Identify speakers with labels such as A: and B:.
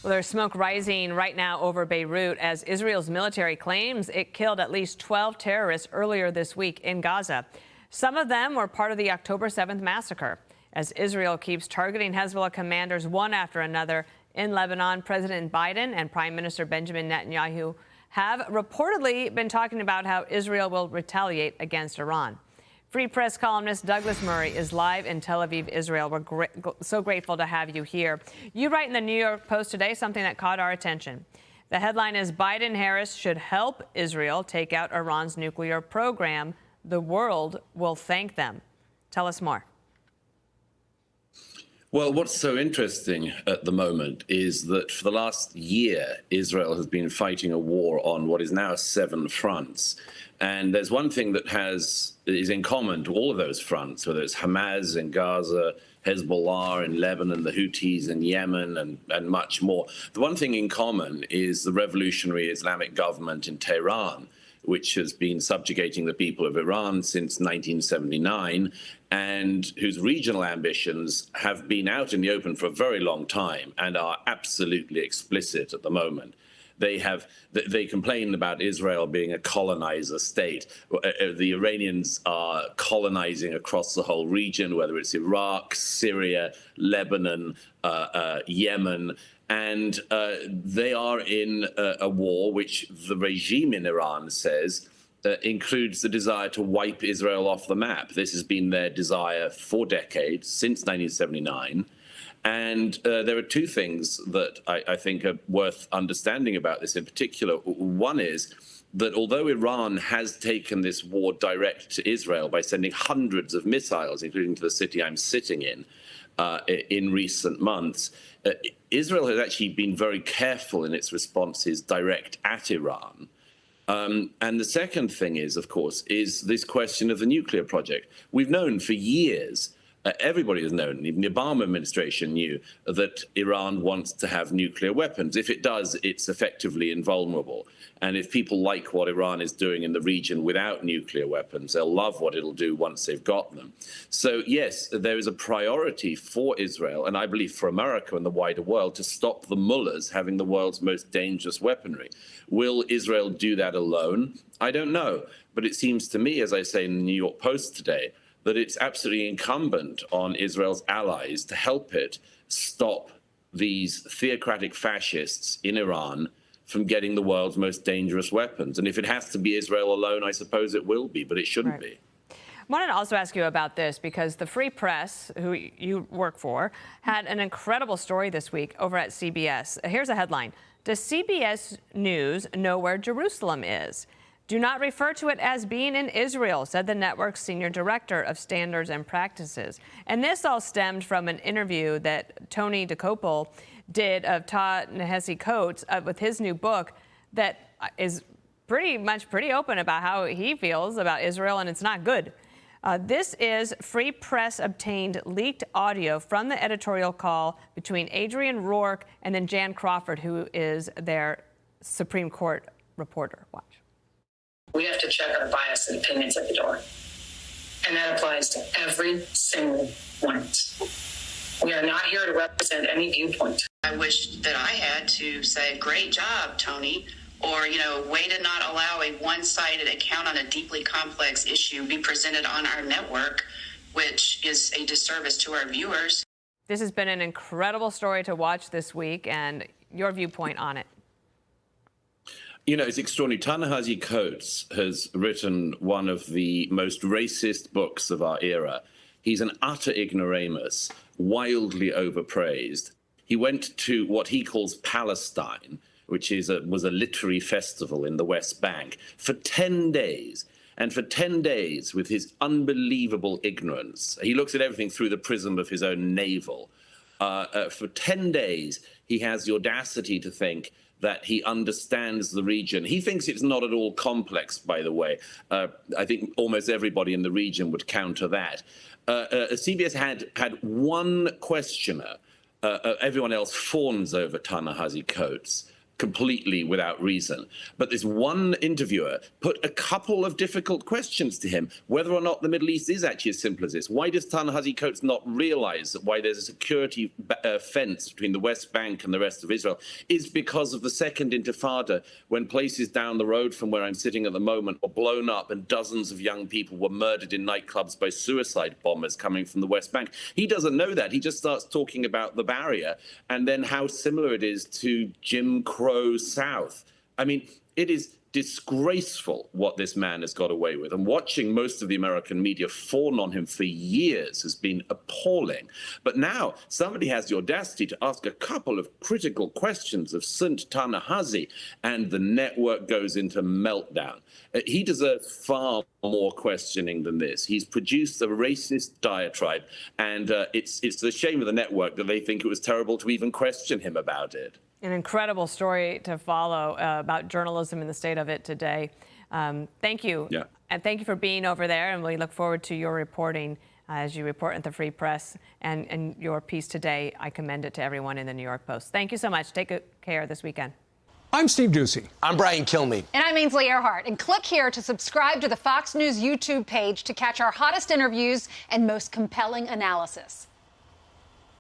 A: Well, there's smoke rising right now over Beirut as Israel's military claims it killed at least 12 terrorists earlier this week in Gaza. Some of them were part of the October 7th massacre. As Israel keeps targeting Hezbollah commanders one after another in Lebanon, President Biden and Prime Minister Benjamin Netanyahu have reportedly been talking about how Israel will retaliate against Iran. Free Press columnist Douglas Murray is live in Tel Aviv, Israel. We're so grateful to have you here. You write in the New York Post today something that caught our attention. The headline is Biden-Harris should help Israel take out Iran's nuclear program. The world will thank them. Tell us more.
B: Well, what's so interesting at the moment is that for the last year, Israel has been fighting a war on what is now 7 fronts. And there's one thing that is in common to all of those fronts, whether it's Hamas in Gaza, Hezbollah in Lebanon, the Houthis in Yemen, and much more. The one thing in common is the revolutionary Islamic government in Tehran, which has been subjugating the people of Iran since 1979, and whose regional ambitions have been out in the open for a very long time and are absolutely explicit at the moment. They complain about Israel being a colonizer state. The Iranians are colonizing across the whole region, whether it's Iraq, Syria, Lebanon, Yemen, and they are in a war which the regime in Iran says includes the desire to wipe Israel off the map. This has been their desire for decades, since 1979. And there are two things that I think are worth understanding about this in particular. One is that although Iran has taken this war direct to Israel by sending hundreds of missiles, including to the city I'm sitting in recent months, Israel has actually been very careful in its responses direct at Iran. And the second thing is, of course, is this question of the nuclear project. We've known for years, everybody has known, even the Obama administration knew, that Iran wants to have nuclear weapons. If it does, it's effectively invulnerable. And if people like what Iran is doing in the region without nuclear weapons, they'll love what it'll do once they've got them. So, yes, there is a priority for Israel, and I believe for America and the wider world, to stop the mullahs having the world's most dangerous weaponry. Will Israel do that alone? I don't know. But it seems to me, as I say in the New York Post today, that it's absolutely incumbent on Israel's allies to help it stop these theocratic fascists in Iran from getting the world's most dangerous weapons. And if it has to be Israel alone, I suppose it will be, but it shouldn't be.
A: I wanted to also ask you about this because the Free Press, who you work for, had an incredible story this week over at CBS. Here's a headline. Does CBS News know where Jerusalem is? Do not refer to it as being in Israel, said the network's senior director of standards and practices. And this all stemmed from an interview that Tony DeCopel did of Ta-Nehisi Coates with his new book that is pretty open about how he feels about Israel, and it's not good. This is Free Press obtained leaked audio from the editorial call between Adrian Rourke and then Jan Crawford, who is their Supreme Court reporter. Watch.
C: We have to check our bias and opinions at the door. And that applies to every single one of us. We are not here to represent any viewpoint.
D: I wish that I had to say, great job, Tony, or, way to not allow a one-sided account on a deeply complex issue be presented on our network, which is a disservice to our viewers.
A: This has been an incredible story to watch this week, and your viewpoint on it.
B: It's extraordinary. Ta-Nehisi Coates has written one of the most racist books of our era. He's an utter ignoramus, wildly overpraised. He went to what he calls Palestine, which was a literary festival in the West Bank, for 10 days. And for 10 days, with his unbelievable ignorance, he looks at everything through the prism of his own navel. For 10 days, he has the audacity to think that he understands the region. He thinks it's not at all complex, by the way. I think almost everybody in the region would counter that. CBS had one questioner. Everyone else fawns over Ta-Nehisi Coates. completely without reason. But this one interviewer put a couple of difficult questions to him, whether or not the Middle East is actually as simple as this. Why does Ta-Nehisi Coates not realize that why there's a security fence between the West Bank and the rest of Israel is because of the Second Intifada, when places down the road from where I'm sitting at the moment were blown up and dozens of young people were murdered in nightclubs by suicide bombers coming from the West Bank. He doesn't know that. He just starts talking about the barrier and then how similar it is to Jim Crow South. I mean, it is disgraceful what this man has got away with. And watching most of the American media fawn on him for years has been appalling. But now somebody has the audacity to ask a couple of critical questions of St. Ta-Nehisi, and the network goes into meltdown. He deserves far more questioning than this. He's produced a racist diatribe, and it's the shame of the network that they think it was terrible to even question him about it.
A: An incredible story to follow about journalism in the state of it today. Thank you.
B: Yeah.
A: And thank you for being over there. And we look forward to your reporting as you report at the Free Press. And your piece today, I commend it to everyone in the New York Post. Thank you so much. Take good care this weekend.
E: I'm Steve Doocy.
F: I'm Brian Kilmeade.
G: And I'm Ainsley Earhart. And click here to subscribe to the Fox News YouTube page to catch our hottest interviews and most compelling analysis.